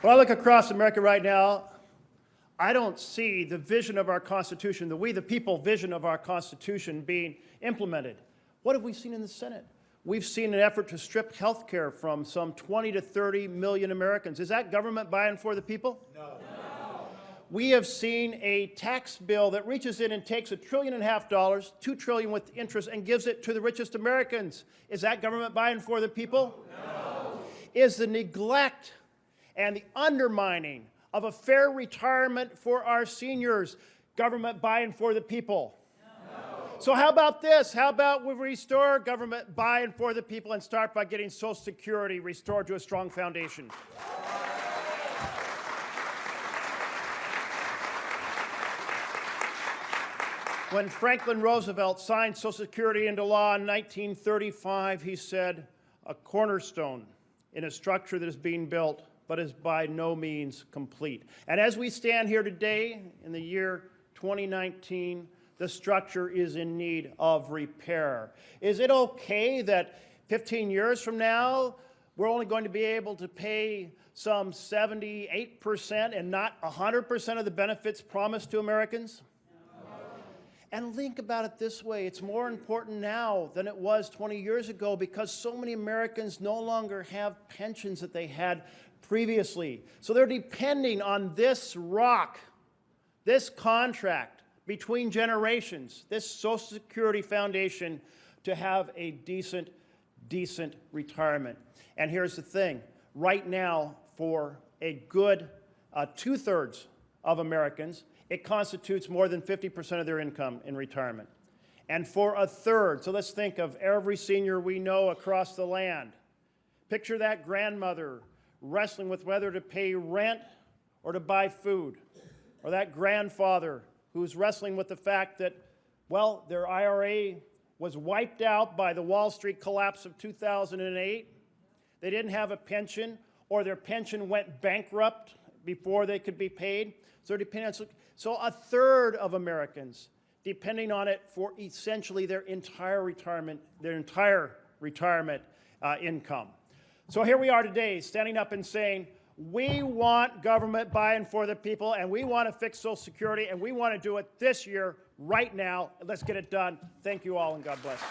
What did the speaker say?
When I look across America right now, I don't see the vision of our Constitution, the we the people vision of our Constitution being implemented. What have we seen in the Senate? We've seen an effort to strip health care from some 20 to 30 million Americans. Is that government by and for the people? No. We have seen a tax bill that reaches in and takes $1.5 trillion, $2 trillion with interest, and gives it to the richest Americans. Is that government by and for the people? No. Is the neglect and the undermining of a fair retirement for our seniors government by and for the people? No. So how about this? How about we restore government by and for the people and start by getting Social Security restored to a strong foundation? When Franklin Roosevelt signed Social Security into law in 1935, he said, "A cornerstone in a structure that is being built, but is by no means complete." And as we stand here today, in the year 2019, the structure is in need of repair. Is it okay that 15 years from now, we're only going to be able to pay some 78% and not 100% of the benefits promised to Americans? And think about it this way, it's more important now than it was 20 years ago because so many Americans no longer have pensions that they had previously. So they're depending on this rock, this contract between generations, this Social Security foundation to have a decent retirement. And here's the thing, right now for a good 2/3 of Americans, it constitutes more than 50% of their income in retirement. And for 1/3, so let's think of every senior we know across the land. Picture that grandmother wrestling with whether to pay rent or to buy food, or that grandfather who's wrestling with the fact that, well, their IRA was wiped out by the Wall Street collapse of 2008. They didn't have a pension, or their pension went bankrupt before they could be paid. So they're depending on, so 1/3 of Americans depending on it for essentially their entire retirement income. So here we are today, standing up and saying, we want government by and for the people, and we want to fix Social Security, and we want to do it this year, right now. Let's get it done. Thank you all, and God bless.